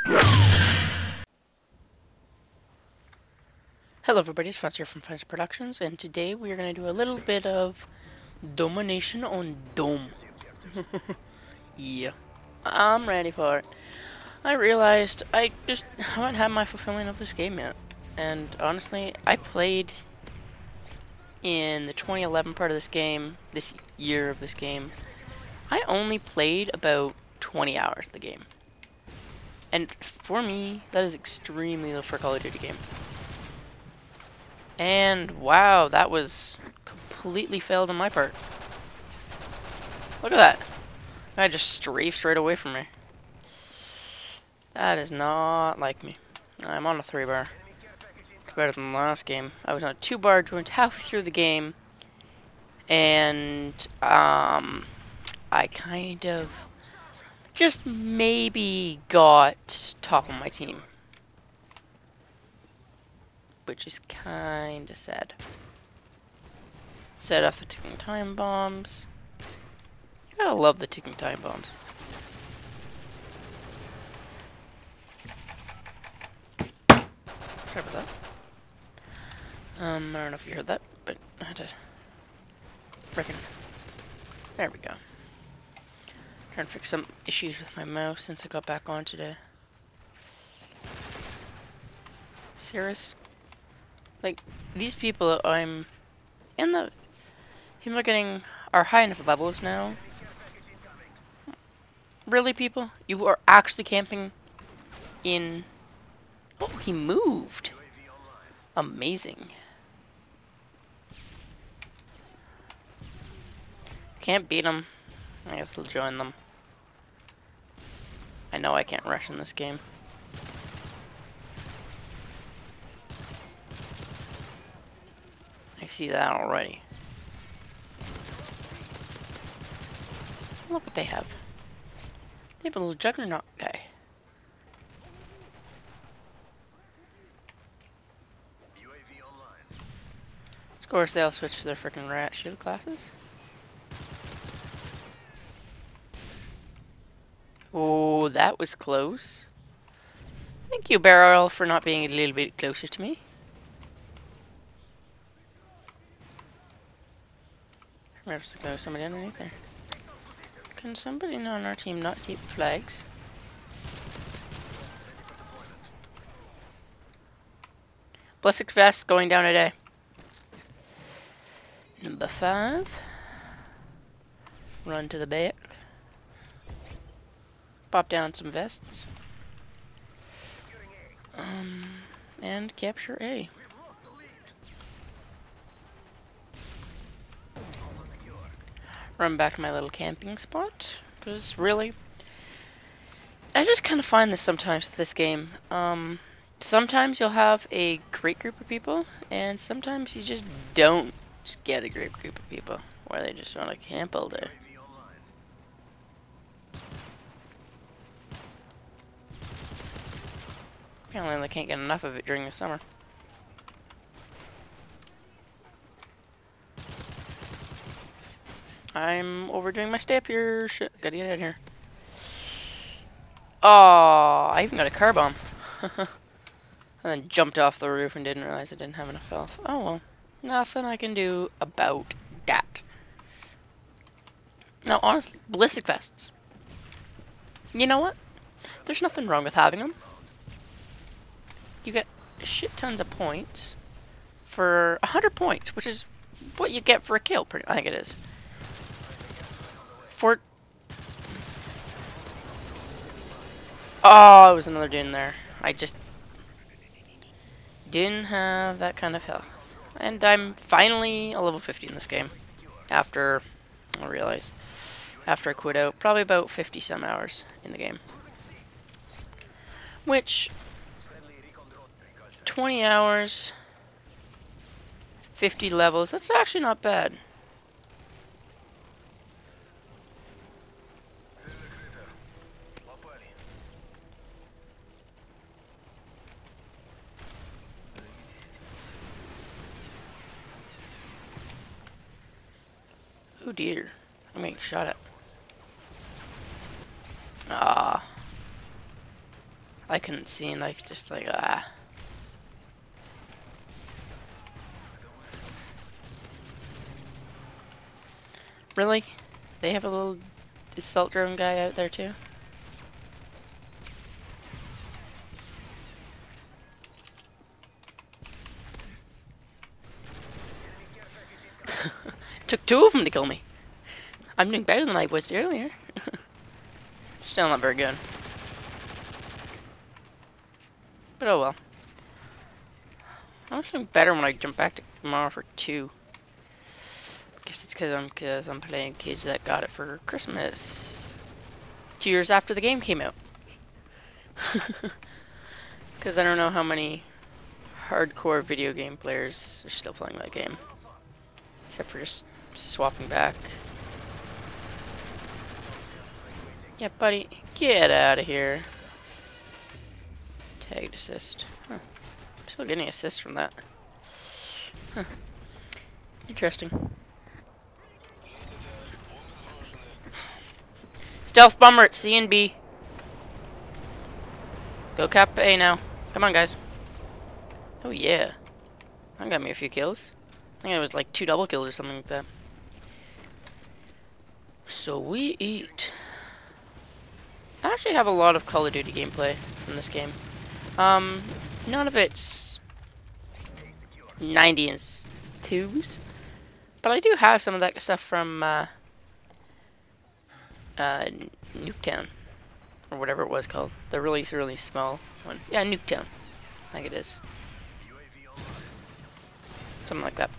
Hello everybody, it's Franz here from Franz Productions, and today we are going to do a little bit of domination on Dome. Yeah, I'm ready for it. I realized I just haven't had my fulfillment of this game yet, and honestly, I played in the 2011 part of this game, this year of this game. I only played about 20 hours of the game, and for me, that is extremely low for a Call of Duty game. And wow, that was completely failed on my part. Look at that. I just strafed right away from me. That is not like me. I'm on a 3-bar. Better than the last game. I was on a 2-bar, joined halfway through the game. And, I kind of just maybe got top of my team. Which is kinda sad. Set off the ticking time bombs. You gotta love the ticking time bombs. Sorry about that. I don't know if you heard that, but I had to frickin'. There we go. Trying to fix some issues with my mouse since I got back on today. Serious? Like, these people I'm in the... People are getting... are high enough levels now. Really, people? You are actually camping in... Oh, he moved! Amazing. Can't beat them. I guess we'll join them. I know I can't rush in this game. I see that already. Look what they have. They have a little juggernaut guy. Of course, they all switch to their freaking rat shield classes. Oh, that was close. Thank you, Barrel, for not being a little bit closer to me. There's somebody underneath there. Can somebody on our team not keep flags? Ballistic vest going down today. Number 5. Run to the back. Pop down some vests. And capture A. Run back to my little camping spot, because really, I just kind of find this sometimes with this game. Sometimes you'll have a great group of people, and sometimes you just don't get a great group of people, where they just want to camp all day. Apparently they can't get enough of it during the summer. I'm overdoing my step here. Shit, gotta get out of here. Oh, I even got a car bomb. And then jumped off the roof and didn't realize I didn't have enough health. Oh well, nothing I can do about that. No, honestly, ballistic vests. You know what? There's nothing wrong with having them. You get shit tons of points for 100 points, which is what you get for a kill. I think it is. Oh, it was another dude in there. I just didn't have that kind of health. And I'm finally a level 50 in this game. After, I realized, after I quit out, probably about 50 some hours in the game. Which, 20 hours, 50 levels, that's actually not bad. Oh dear, I'm getting shot at. Ah. I couldn't see, and like just like ah. Really? They have a little assault drone guy out there too? Took two of them to kill me. I'm doing better than I was earlier. Still not very good. But oh well. I'm doing better when I jump back to tomorrow for 2. Guess it's because I'm playing kids that got it for Christmas. 2 years after the game came out. Because I don't know how many hardcore video game players are still playing that game. Except for just swapping back. Yeah, buddy, get out of here. Tagged assist. Huh. I'm still getting assists from that. Huh. Interesting. Stealth bomber at C and B. Go cap A now. Come on, guys. Oh yeah. That got me a few kills. I think it was like 2 double kills or something like that. So we eat. I actually have a lot of Call of Duty gameplay in this game. None of it's 90 and 2s, but I do have some of that stuff from Nuketown, or whatever it was called. The really small one. Yeah, Nuketown. I think it is. Something like that.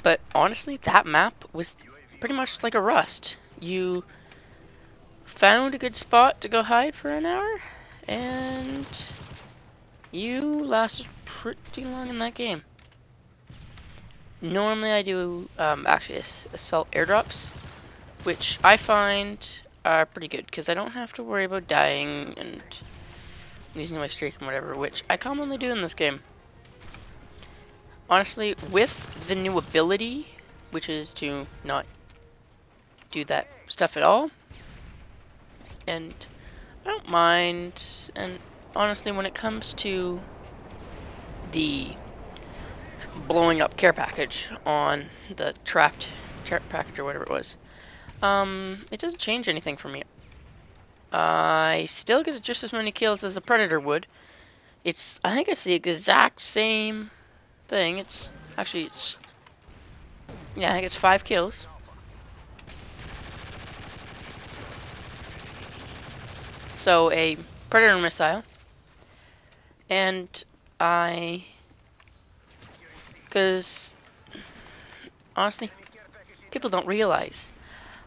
But honestly, that map was pretty much like a Rust. You found a good spot to go hide for an hour, and you lasted pretty long in that game. Normally I do actually assault airdrops, which I find are pretty good because I don't have to worry about dying and losing my streak and whatever, which I commonly do in this game. Honestly, with the new ability, which is to not do that stuff at all, and I don't mind, and honestly, when it comes to the blowing up care package on the trapped package or whatever it was, it doesn't change anything for me. I still get just as many kills as a Predator would. I think it's the exact same thing. Yeah, I think it's 5 kills. So a Predator missile, and because honestly, people don't realize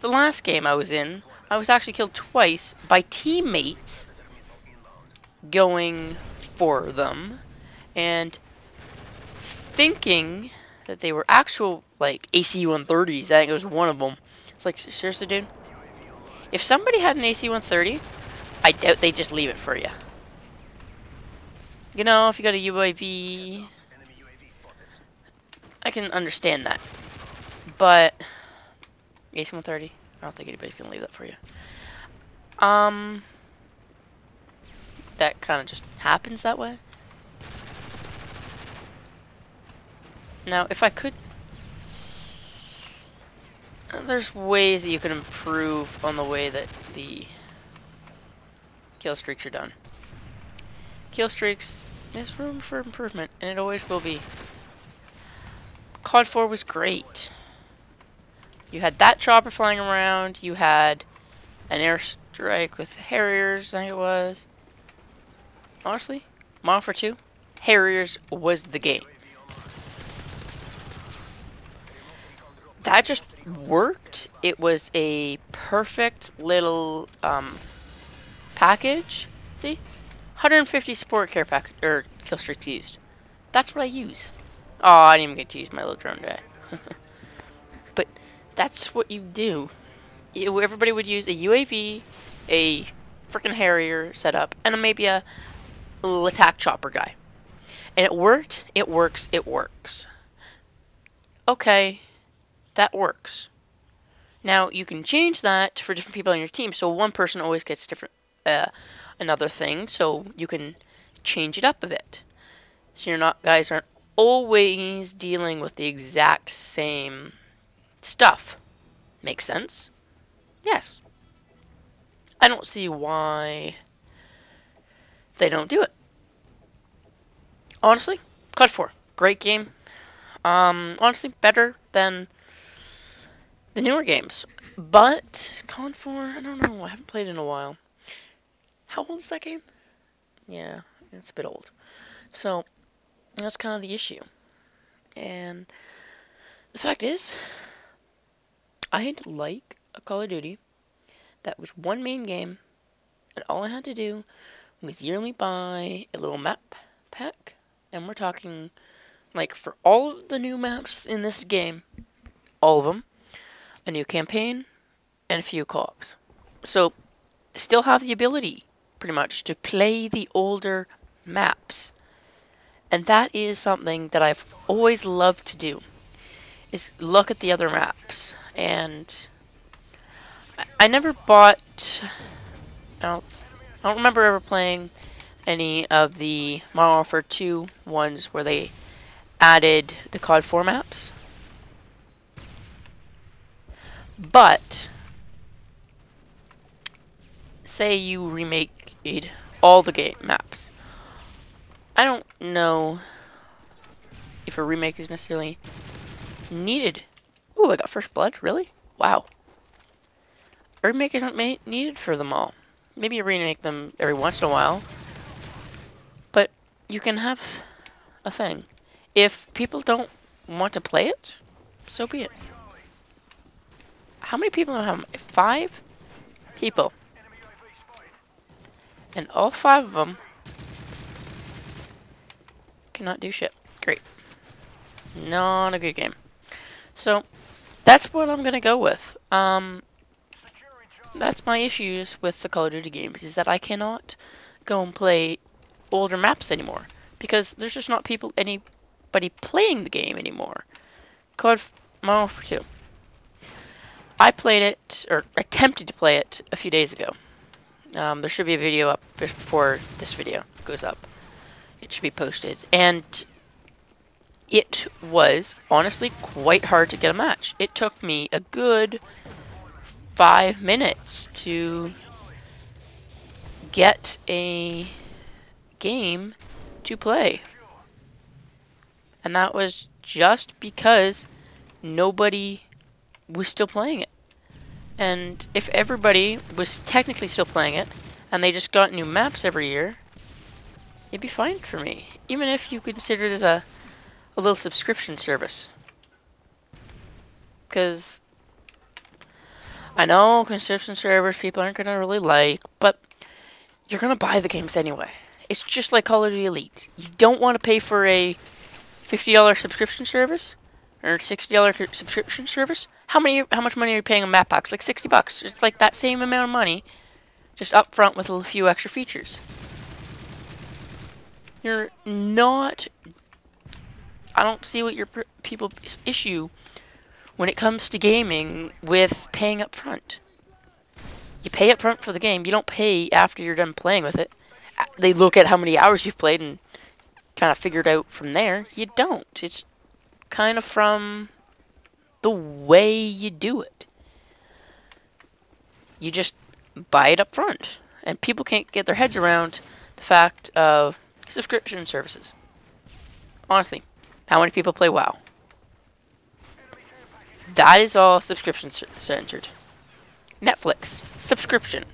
the last game I was in, I was actually killed twice by teammates going for them and thinking that they were actual, like, AC-130s. I think it was one of them. It's like, seriously, dude? If somebody had an AC-130, I doubt they'd just leave it for you. You know, if you got a UAV, I can understand that. But AC-130, I don't think anybody's gonna leave that for you. That kind of just happens that way. Now, if I could, there's ways that you can improve on the way that the kill streaks are done. Kill streaks, there's room for improvement, and it always will be. COD 4 was great. You had that chopper flying around, you had an airstrike with Harriers, I think it was. Honestly, Modern Warfare 2, Harriers was the game. That just worked. It was a perfect little package. See? 150 support care package or kill streaks used. That's what I use. Oh, I didn't even get to use my little drone guy. But that's what you do. Everybody would use a UAV, a freaking Harrier setup, and maybe a little attack chopper guy. And it worked. It works. It works. Okay. That works. Now, you can change that for different people on your team, so one person always gets different, another thing so you can change it up a bit. So guys aren't always dealing with the exact same stuff. Makes sense? Yes. I don't see why they don't do it. Honestly, COD 4, great game. Honestly, better than the newer games. But COD 4, I don't know. I haven't played in a while. How old is that game? Yeah, it's a bit old. So that's kind of the issue. And the fact is, I'd like a Call of Duty that was one main game, and all I had to do was yearly buy a little map pack, and we're talking, like, for all of the new maps in this game, all of them, a new campaign, and a few co-ops. So, still have the ability, pretty much, to play the older maps. And that is something that I've always loved to do, is look at the other maps. And I never bought, I don't remember ever playing any of the Modern Warfare 2 ones where they added the COD 4 maps. But say you remake all the game maps. I don't know if a remake is necessarily needed. Ooh, I got First Blood, really? Wow. A remake isn't needed for them all. Maybe you remake them every once in a while. But you can have a thing. If people don't want to play it, so be it. How many people have 5 people? And all 5 of them cannot do shit. Great. Not a good game. So, that's what I'm gonna go with. That's my issues with the Call of Duty games, is that I cannot go and play older maps anymore. Because there's just not anybody playing the game anymore. Modern Warfare 2. I played it, or attempted to play it, a few days ago. There should be a video up just before this video goes up. It should be posted. And it was, honestly, quite hard to get a match. It took me a good 5 minutes to get a game to play. And that was just because nobody was still playing it. And if everybody was technically still playing it, and they just got new maps every year, it'd be fine for me. Even if you consider it as a little subscription service. Because I know subscription servers people aren't going to really like, but you're going to buy the games anyway. It's just like Call of Duty Elite. You don't want to pay for a $50 subscription service or $60 subscription service. How much money are you paying on map packs? Like $60. It's like that same amount of money, just up front with a few extra features. You're not. I don't see what your people's issue when it comes to gaming with paying up front. You pay up front for the game. You don't pay after you're done playing with it. They look at how many hours you've played and kind of figure it out from there. You don't. It's kind of from the way you do it. You just buy it up front. And people can't get their heads around the fact of subscription services. Honestly, how many people play WoW? That is all subscription centered. Netflix, subscription.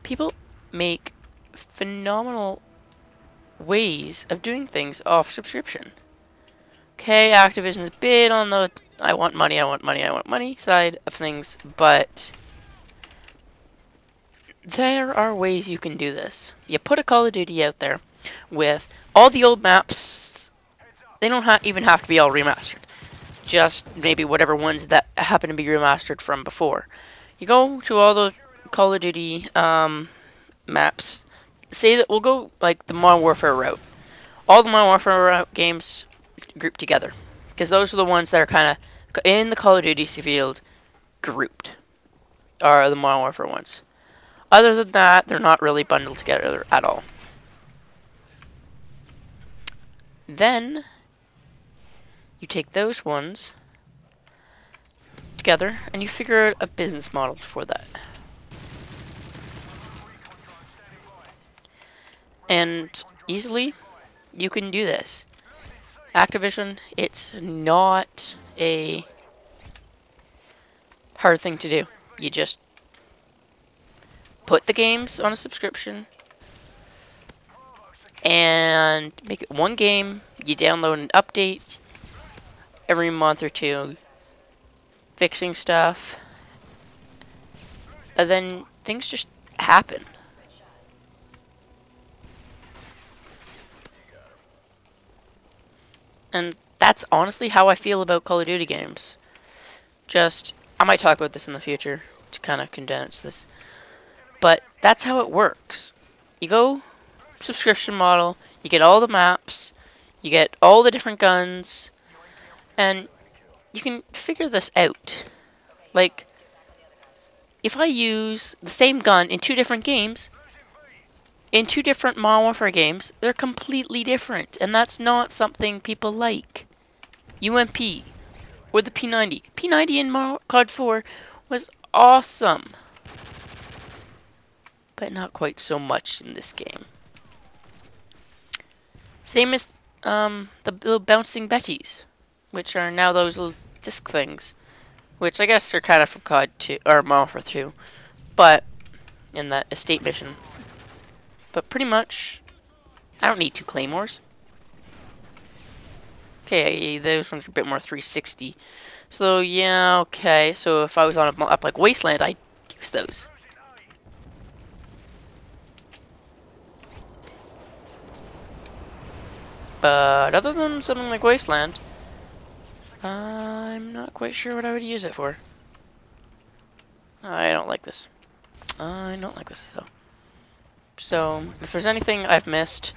People make phenomenal ways of doing things off subscription. Okay, Activision is a bit on the I want money side of things, but there are ways you can do this. You put a Call of Duty out there with all the old maps. They don't even have to be all remastered. Just maybe whatever ones that happen to be remastered from before. You go to all the Call of Duty maps. Say that we'll go like the Modern Warfare route. All the Modern Warfare route games grouped together. Because those are the ones that are kind of in the Call of Duty field grouped. Are the Modern Warfare ones. Other than that, they're not really bundled together at all. Then you take those ones together and you figure out a business model for that. And easily, you can do this. Activision, it's not a hard thing to do. You just put the games on a subscription and make it one game. You download an update every month or two, fixing stuff, and then things just happen. And that's honestly how I feel about Call of Duty games. I might talk about this in the future to kind of condense this. But that's how it works. You go subscription model, you get all the maps, you get all the different guns, and you can figure this out. Like, if I use the same gun in 2 different games, in 2 different Modern Warfare games, they're completely different, and that's not something people like. UMP, or the P90. P90 in COD 4 was awesome, but not quite so much in this game. Same as the little bouncing Betties, which are now those little disc things, which I guess are kind of from COD 2 or Modern Warfare 2, but in that estate mission. But pretty much, I don't need 2 claymores. Okay, those ones are a bit more 360. So yeah, okay. So if I was on a map like Wasteland, I'd use those. But other than something like Wasteland, I'm not quite sure what I would use it for. I don't like this. I don't like this. So if there's anything I've missed,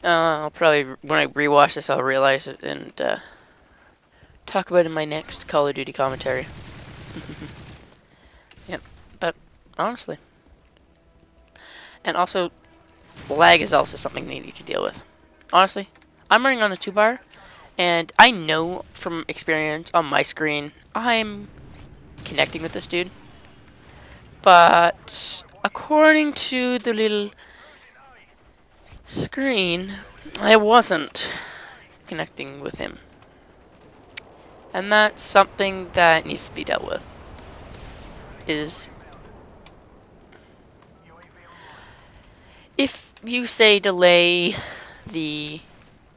I'll probably, when I rewatch this, I'll realize it and talk about it in my next Call of Duty commentary. Yep, but honestly. And also, lag is also something they need to deal with. Honestly, I'm running on a 2-bar, and I know from experience on my screen, I'm connecting with this dude. But according to the little screen, I wasn't connecting with him. And that's something that needs to be dealt with. If you say delay the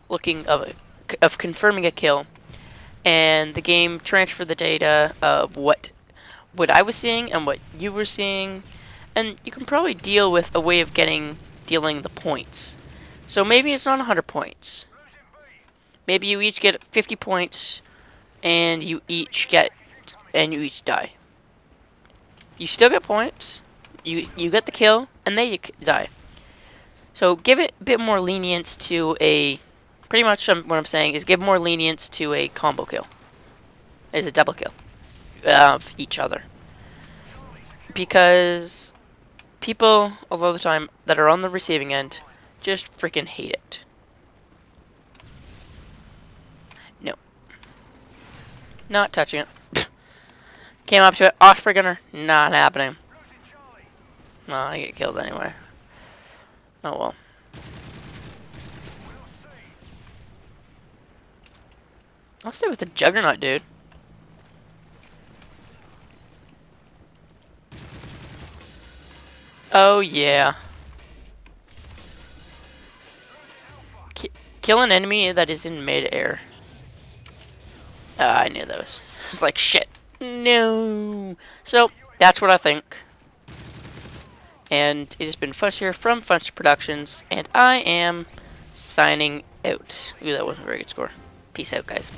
looking of confirming a kill, and the game transfer the data of what I was seeing and what you were seeing, and you can probably deal with a way of dealing the points. So maybe it's not 100 points. Maybe you each get 50 points, and you each die. You still get points. You get the kill, and then you die. So give it a bit more lenience to a. Pretty much what I'm saying is give more lenience to a combo kill. It's a double kill of each other. Because people, a lot of the time, that are on the receiving end just freaking hate it. No. Not touching it. Came up to it. Osprey Gunner. Not happening. Well, I get killed anyway. Oh well. I'll stay with the Juggernaut, dude. Oh, yeah. Kill an enemy that is in mid-air. I knew those. It's like, shit. No. So, that's what I think. And it has been Funch here from Funch Productions, and I am signing out. Ooh, that wasn't a very good score. Peace out, guys.